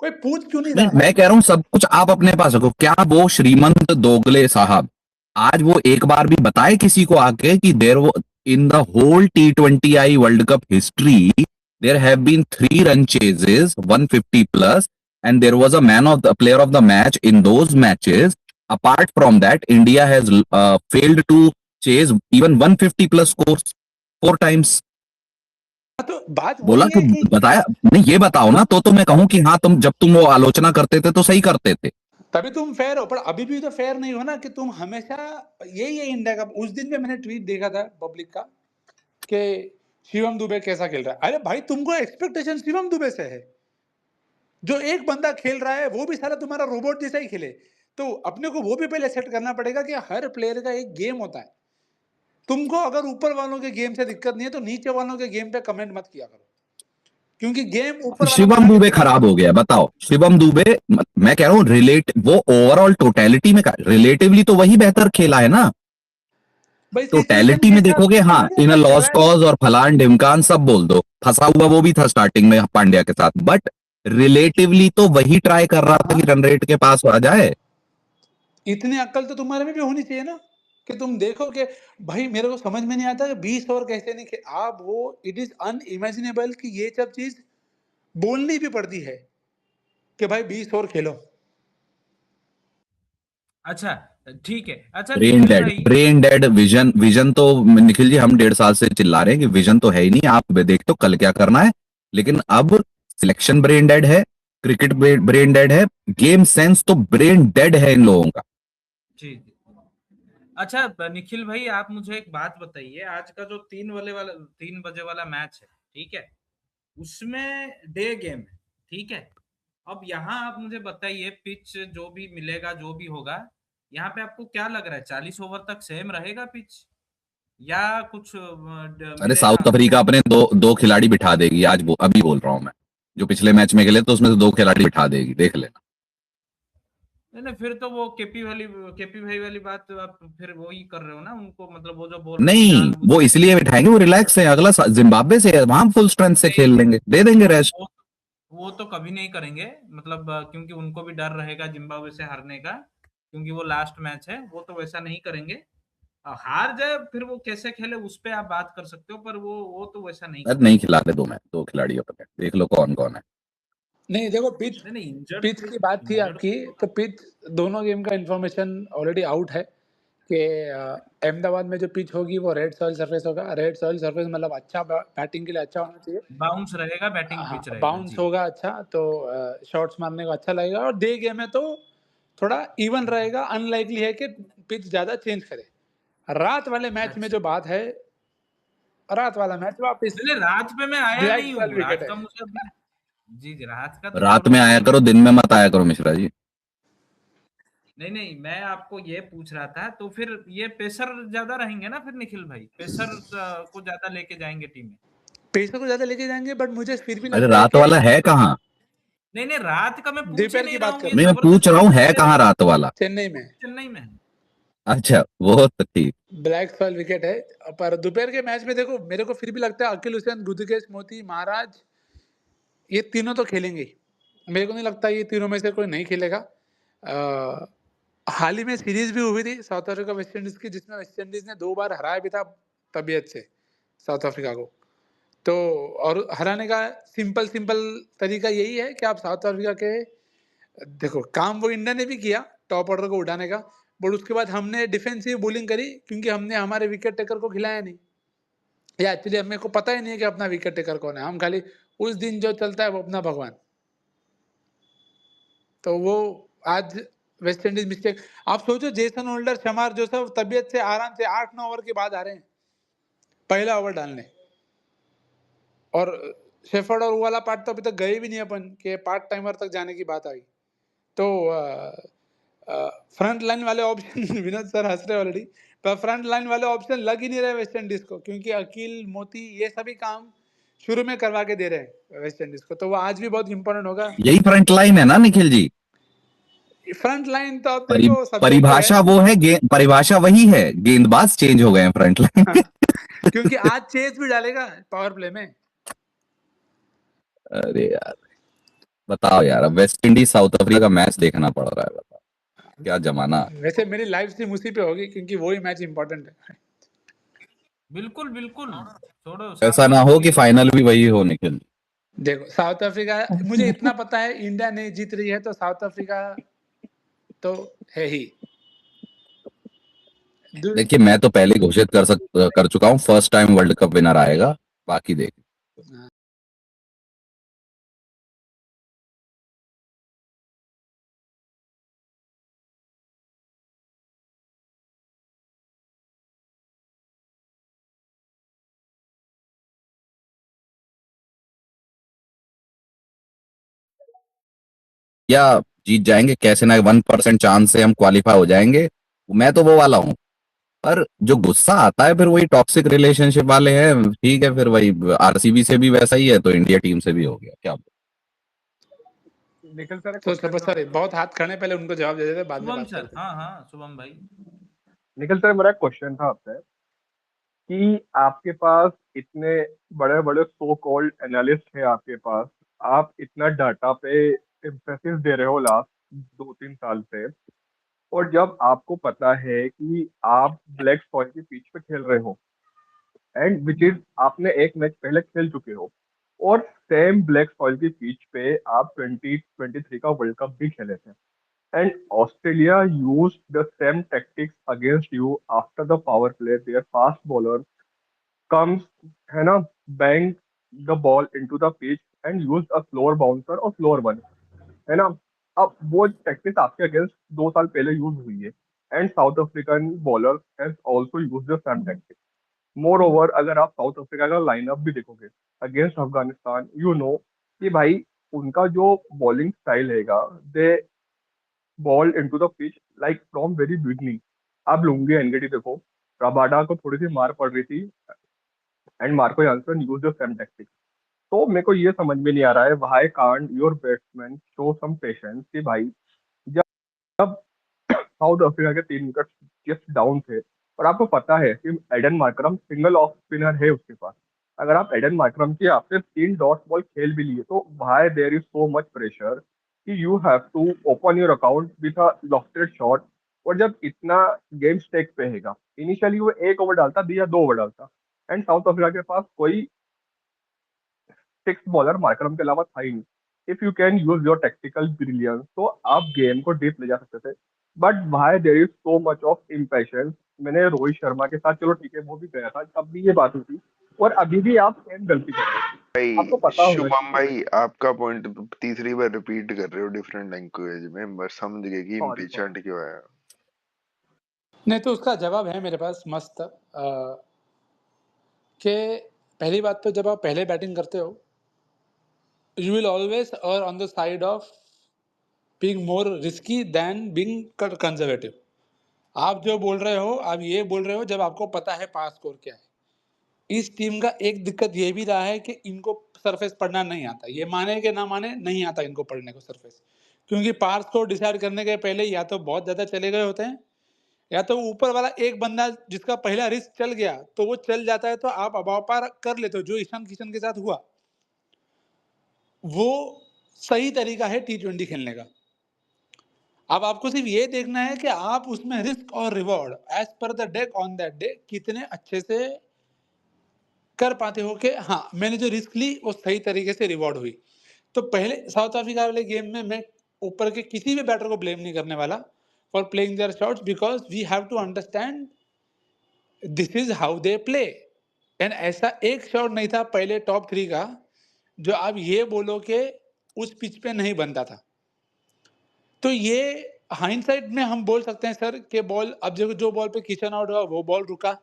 कोई पूछ क्यों नहीं नहीं, रहा भाई? मैं कह रहा हूं सब कुछ आप अपने पास रखो। क्या वो श्रीमंत दोगले साहब आज वो एक बार भी बताए किसी को आके कि there in the whole T20I world cup history there have been 3 run chases 150 plus and there was a man of the player of the match in those matches? Apart from that India has failed to chase even 150 plus scores 4 times. हाँ, तो बात बोला वही कि है कि बताया नहीं, ये बताओ ना, तो मैं कहूं कि हाँ तुम जब तुम वो आलोचना करते थे तो सही करते थे। तभी तुम फेयर हो, पर अभी भी तो फेयर नहीं हो ना कि तुम हमेशा, यही है इंडिया का। उस दिन में मैंने ट्वीट देखा था पब्लिक का कि शिवम दुबे कैसा खेल रहा है। अरे भाई तुमको एक्सपेक्टेशन शिवम दुबे से है, जो एक बंदा खेल रहा है वो भी सारा तुम्हारा रोबोट जैसा ही खेले। तो अपने को वो भी पहले सेट करना पड़ेगा कि हर प्लेयर का एक गेम होता है। तुमको अगर ऊपर वालों के गेम से दिक्कत नहीं है तो नीचे वालों के गेम पे कमेंट मत किया करो, क्योंकि गेम ऊपर वाला शिवम बना के दुबे देता है। खराब हो गया, बताओ शिवम दुबे, मैं कह रहा हूँ वो ओवरऑल टोटलिटी में रिलेटिवली तो वही बेहतर खेला है ना। भाई सिचुएशन टोटलिटी के में हिसाब देखोगे, से हाँ, खेलेगा इन अ ना, लॉस ट्वेल्व। कॉज और फलान ढिमकान सब बोल दो, फंसा हुआ वो भी था स्टार्टिंग में पांड्या के साथ, बट रिलेटिवली तो वही ट्राई कर रहा था हाँ, कि रन रेट के पास आ जाए। इतनी अक्ल तो तुम्हारे में भी होनी चाहिए ना कि तुम देखो कि भाई मेरे को समझ में नहीं आता कि 20 ओवर कैसे नहीं आप वो, इट इज अनइमेजिनेबल कि ये सब चीज बोलनी भी पड़ती है कि भाई 20 ओवर खेलो। अच्छा ठीक है। अच्छा ब्रेन निखिल डेड, भाई, ब्रेन डेड। विजन, विजन तो निखिल जी हम 1.5 साल से चिल्ला रहे हैं कि विजन तो है ही नहीं, आप देखते हो कल क्या करना है। लेकिन अब सिलेक्शन ब्रेन डेड है, क्रिकेट ब्रेन डेड है, गेम सेंस तो ब्रेन डेड है इन लोगों का। जी जी। अच्छा निखिल भाई, आप मुझे एक बात बताइए, आज का जो 3 बजे वाला मैच है, ठीक है, उसमें डे गेम है, ठीक है। अब यहाँ आप मुझे बताइए, पिच जो भी मिलेगा, जो भी होगा, यहाँ पे आपको क्या लग रहा है, 40 ओवर तक सेम रहेगा पिच, या कुछ अरे मिलेगा साउथ हमको? अफ्रीका अपने दो दो खिलाड़ी बिठा देगी आज, अभी बोल रहा हूँ मैं। जो पिछले मैच में खेले तो उसमें से 2 खिलाड़ी बिठा देगी, देख लेना। नहीं नहीं, फिर तो वो केपी भाई वाली बात आप फिर वही कर रहे हो ना उनको, मतलब वो जो बोल रहे हो कि नहीं, जानबूझ वो के। इसलिए बिठाएंगे, वो रिलैक्स है, अगला जिम्बाब्वे से है, वहां फुल स्ट्रेंथ से नहीं खेल लेंगे, दे देंगे रेस्ट। वो वो तो कभी नहीं करेंगे, मतलब क्योंकि उनको भी डर रहेगा जिम्बाब्वे से हारने का, क्योंकि वो लास्ट मैच है, वो तो वैसा नहीं करेंगे। हार जाए फिर वो कैसे खेले उस पे आप बात कर सकते हो, पर वो तो वैसा नहीं अरे करेंगे। नहीं खिला दे, 2 खिलाड़ी अपने, देख लो कौन कौन है। नहीं देखो, पिच नहीं नहीं, इंजर्ड पिच की बात थी इंजर्ड आपकी, तो पिच दोनों गेम का इन्फॉर्मेशन ऑलरेडी आउट है कि अहमदाबाद में जो पिच होगी वो रेड सॉइल सरफेस होगा। रेड सॉइल सरफेस मतलब अच्छा, बैटिंग के लिए अच्छा होना चाहिए। बाउंस रहेगा, बैटिंग हाँ, पिच रहेगा बाउंस जी। होगा अच्छा, तो शॉट्स मारने को अच्छा लगेगा। और डे गेम है तो थोड़ा इवन रहेगा, अनलाइकली है कि पिच ज़्यादा चेंज करे। रात वाले मैच में अच्छा, जो बात है, रात वाला मैच वापिस नहीं रात पे मैं आया ब्लैक नहीं सॉइल हूँ, विकेट रात है। का मुझे अभी। जी जी, रात का तो रात छोड़ो, में आया अभी करो, मैं। दिन में मत आया करो मिश्रा जी। नहीं नहीं, मैं आपको ये पूछ रहा था, तो फिर ये पेसर ज्यादा रहेंगे ना फिर निखिल भाई, पेसर को ज्यादा लेके जाएंगे टीम में। पैसे को ज़्यादा लेके जाएंगे, बट मुझे फिर भी अरे लगता है रात कि वाला है कहाँ? नहीं नहीं, रात का मैं पूछ ही दोपहर की नहीं रहा बात हूँ, कर ये रहा नहीं, हूँ, मैं पूछ रहा जबरदस्ती हूँ है पूछ ले रहे कहाँ हो। रात वाला। चेन्नई में चेन्नई में है। अच्छा, वो तो ठीक। ब्लैक सॉइल विकेट है। पर दोपहर के मैच में देखो, मेरे को फिर भी लगता है अकील हुसैन, गुदकेश मोती, महाराज, ये तीनों तो खेलेंगे ही। मेरे को नहीं लगता ये तीनों में से कोई नहीं खेलेगा। हाल ही में सीरीज भी हुई थी साउथ अफ्रीका वेस्ट इंडीज की, जिसमें वेस्ट इंडीज ने 2 बार हराया भी था तबीयत से साउथ अफ्रीका को। तो और हराने का सिंपल सिंपल तरीका यही है कि आप साउथ अफ्रीका के, देखो काम वो इंडिया ने भी किया टॉप ऑर्डर को उठाने का, बट उसके बाद हमने डिफेंसिव बॉलिंग करी क्योंकि हमने हमारे विकेट टेकर को खिलाया नहीं, या एक्चुअली हमें को पता ही नहीं है कि अपना विकेट टेकर कौन है। हम खाली उस दिन जो चलता है वो अपना भगवान। तो वो आज वेस्ट इंडीज मिस्टेक। आप सोचो, जेसन होल्डर, शमार जोसफ तबीयत से आराम से 8-9 ओवर के बाद आ रहे हैं पहला ओवर डालने, और शेफर्ड और वो वाला पार्ट तो अभी तक गए भी नहीं अपन के पार्ट टाइमर तक जाने की बात आई। तो फ्रंट लाइन वाले ऑप्शन विनोद सर हंस रहे ऑलरेडी, पर फ्रंट लाइन वाले ऑप्शन लग ही नहीं रहे वेस्ट इंडीज को, क्योंकि अकील, मोती, ये सभी काम शुरू में करवा के दे रहे हैं वेस्ट इंडीज को। तो वो आज भी बहुत इंपॉर्टेंट होगा। यही फ्रंट लाइन है ना निखिल जी? फ्रंट लाइन तो आप परि, देखो सब्जेक्टिव है। परिभाषा वो है, परिभाषा वही है, गेंदबाज चेंज हो गए हैं फ्रंट लाइन। क्योंकि आज चेज भी डालेगा पावर प्ले में। अरे यार, बताओ यार, अब वेस्ट इंडीज साउथ अफ्रीका का मैच देखना पड़ रहा है, बताओ क्या जमाना। वैसे मेरी लाइफ स्ट्रीम उसी पे होगी, क्योंकि वही मैच इंपॉर्टेंट है। बिल्कुल बिल्कुल, छोड़ो ऐसा साउथ ना हो अफ्रीका कि की तो। फाइनल भी वही हो निखिल। देखो साउथ अफ्रीका, मुझे इतना पता है इंडिया नहीं जीत रही है, तो साउथ अफ्रीका तो है ही। देखिए, मैं तो पहले ही घोषित कर चुका हूँ, first time world cup winner आएगा, बाकी देख। या जीत जाएंगे कैसे ना, 1% चांस से हम क्वालिफाई हो जाएंगे। मैं तो वो वाला हूँ। पर जो गुस्सा आता है फिर वही टॉक्सिक रिलेशनशिप वाले हैं, ठीक है, फिर वही आरसीबी से भी वैसा ही है, तो इंडिया टीम से भी हो गया क्या। निखिल सर, एक तो क्वेश्चन सॉरी, बहुत हाथ खड़े, पहले उनको जवाब दे देते, बाद में शुभम बात सर, करते। हाँ हाँ शुभम भाई। निखिल सर, मेरा क्वेश्चन था आपसे कि आपके पास इतने बड़े बड़े सो कॉल्ड एनालिस्ट हैं आपके पास, आप इतना डाटा पे एम्फेसिस दे रहे हो लास्ट 2-3 साल से, और जब आपको पता है कि आप ब्लैक सॉइल की पिच पे खेल रहे हो, एंड विच इज आपने एक मैच पहले खेल चुके हो, और सेम ब्लैक सॉइल की पिच पे आप 2023 का वर्ल्ड कप भी खेले थे, and Australia used the same tactics against you after the power play. Their fast bowler comes, है ना, bang the ball into the pitch and used a slower bouncer और slower one, है ना। अब वो टैक्टिक्स आपके अगेंस्ट 2 साल पहले यूज हुई है, and South African bowlers has also used the same tactic. Moreover, अगर आप साउथ अफ्रीका का लाइनअप भी देखोगे अगेंस्ट अफगानिस्तान, यू नो कि भाई उनका जो बॉलिंग स्टाइल हैगा, they ball into the pitch like from very beginning. आप लुंगी एनगेडी देखो, रबाडा को थोड़ी सी मार पड़ रही थी and Marco Johnson use the same tactic. तो मेरे को ये समझ में नहीं आ रहा है why can't your batsman show some patience कि भाई जब जब साउथ अफ्रीका के 3 विकेट जस्ट डाउन थे और आपको पता है कि Aiden Markram single off spinner है उसके पास, अगर आप एडन मार्करम की आपसे 3 डॉट बॉल खेल भी लिए तो भाई there is so much pressure कि you have to open your account with a lofted shot. और जब इतना गेम स्टेक पे हैगा, इनिशियली वो 1 ओवर डालता या 2 ओवर डालता एंड साउथ अफ्रीका के पास कोई 6 बॉलर मार्करम के अलावा था ही नहीं। If you can use your tactical brilliance तो आप गेम को डीप ले जा सकते थे, बट भाई there is so much of impatience. मैंने रोहित शर्मा के साथ, चलो ठीक है वो भी गया था, तब भी ये बात हुई थी और अभी भी आप सेम गलती कर रहे हो। भाई आपको पता होगा शुभम भाई, आपका पॉइंट तीसरी बार रिपीट कर रहे हो डिफरेंट लैंग्वेज में, बस समझ गए कि सॉरी इम्पीचेंट क्यों है। नहीं तो उसका जवाब है मेरे पास मस्त कि पहली बात तो जब आप पहले बैटिंग करते हो you will always err on the side of being more risky than being conservative. आप जो बोल रहे हो, आप ये बोल रहे हो जब आपको पता है पास स्कोर क्या है। इस टीम का एक दिक्कत ये भी रहा है कि इनको सरफेस पढ़ना नहीं आता। ये माने कि ना माने, नहीं आता इनको पढ़ने को सरफेस, क्योंकि पार स्कोर डिसाइड करने के पहले या तो बहुत ज्यादा चले गए होते हैं या तो ऊपर वाला एक बंदा जिसका पहला रिस्क चल गया तो वो चल जाता है, तो आप अबाव पार कर लेते हो। जो ईशान किशन के साथ हुआ वो सही तरीका है T20 खेलने का। अब आपको सिर्फ ये देखना है कि आप उसमें रिस्क और reward as per the deck on that day कितने अच्छे से कर पाते हो कि हाँ मैंने जो रिस्क ली वो सही तरीके से रिवॉर्ड हुई। तो पहले साउथ अफ्रीका वाले गेम में मैं ऊपर के किसी भी बैटर को ब्लेम नहीं करने वाला for playing their shots, because we have to understand this is how they play. And ऐसा एक शॉट नहीं था पहले टॉप 3 का जो आप ये बोलो कि उस पिच पे नहीं बनता था। तो ये हाइंडसाइट में हम बोल सकते हैं सर कि बॉल अब जो बॉल पे किचन आउट हुआ वो बॉल रुका।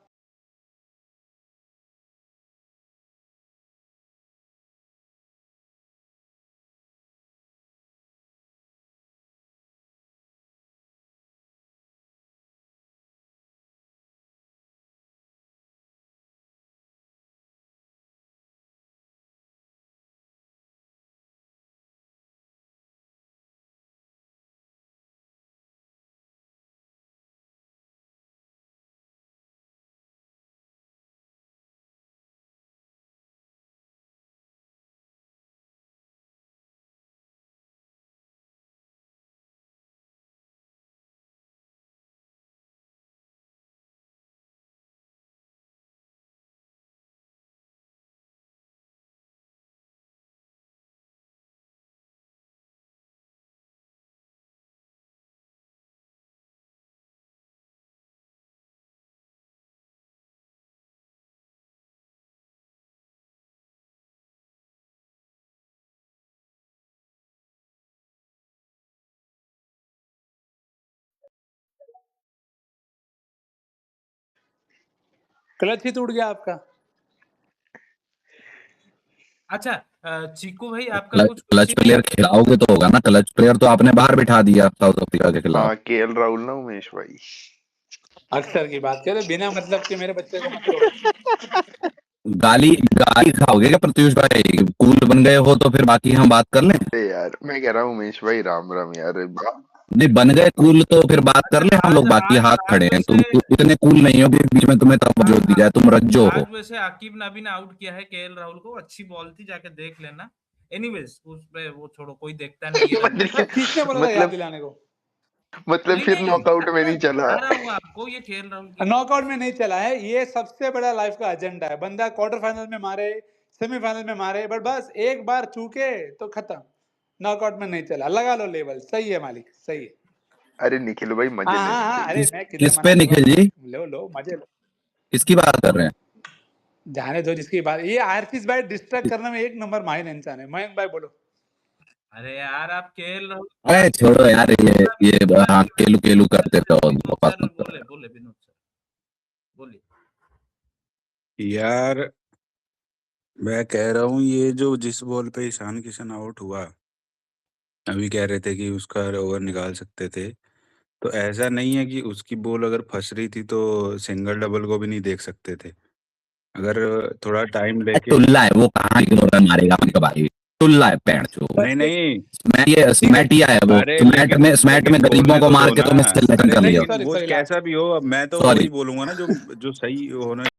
क्लच ही टूट गया आपका। अच्छा चीकू भाई आपका क्लच कुछ क्लच क्वेश्चन प्लेयर खिलाओगे तो होगा ना। क्लच प्लेयर तो आपने बाहर बिठा दिया साउथ अफ्रीका के खिलाफ। हाँ केएल राहुल ना उमेश भाई। अक्सर की बात करे, बिना मतलब के मेरे बच्चे को मत तोड़ो। गाली गाली खाओगे क्या प्रत्युष भाई? कूल बन गए हो तो फिर बाकी हम बात कर लें। अरे यार मैं कह रहा हूँ उमेश भाई राम राम यार। नहीं बन गए कूल तो फिर बात कर ले हम आज लोग, बाकी आज हाथ आज खड़े हैं। तुम वैसे इतने कूल नहीं हो कि बीच में तुम्हें तवज्जो दी जाए, तुम रज्जो हो। आज वैसे आकिब नबी ने आउट किया है केएल राहुल को, अच्छी बॉल थी, जाके देख लेना। एनीवेज उस पे वो छोड़ो, कोई देखता नहीं है। किसने बोला था याद दिलाने को? मतलब नहीं फिर नहीं नॉकआउट में नहीं चला। बता रहा हूँ आपको, ये केएल राहुल की नॉकआउट में नहीं चला है, ये सबसे बड़ा लाइफ का एजेंडा है। बंदा क्वार्टर फाइनल में मारे, सेमीफाइनल में मारे, बट बस एक बार चूके तो खत्म। नॉकआउट में नहीं चला, लगा लो लेवल। सही है मालिक, सही है। अरे निखिल भाई मजे हाँ लेने हाँ हाँ, चाहिए। अरे मैं किधर किस मना पे कर रहा निखिल जी? हूँ। लो लो मजे लो, किसकी बात कर रहे हैं? जाने दो जिसकी बात। ये आरसीस भाई डिस्ट्रैक्ट करने में एक नंबर माहिर इंसान है। मयंक भाई बोलो। अरे यार आप खेल रहे हो। अरे छोड़ो यार, ये हाँ, केलू केलू करते रहो, बकवास सर मत करो। बोले बोले विनोद सर बोलिए। यार मैं कह रहा हूँ ये जो जिस बॉल पे ईशान किशन आउट हुआ, अभी कह रहे थे कि उसका ओवर निकाल सकते थे, तो ऐसा नहीं है कि उसकी बॉल अगर फंस रही थी तो सिंगल डबल को भी नहीं देख सकते थे। अगर थोड़ा टाइम लेके टुल्ला है वो, कहाँ इग्नोर मारेगा अपनी कबाड़ी, टुल्ला है पैंट जो। नहीं नहीं स्मैटिया है वो, अरे स्मैट में गरीबों बोलने को तो मार दो के ना। तुम्हें सिलेक्शन अरे कर लिया। नहीं वो कैसा भी हो, अब मैं तो सॉरी। वही बोलूंगा ना जो जो सही होना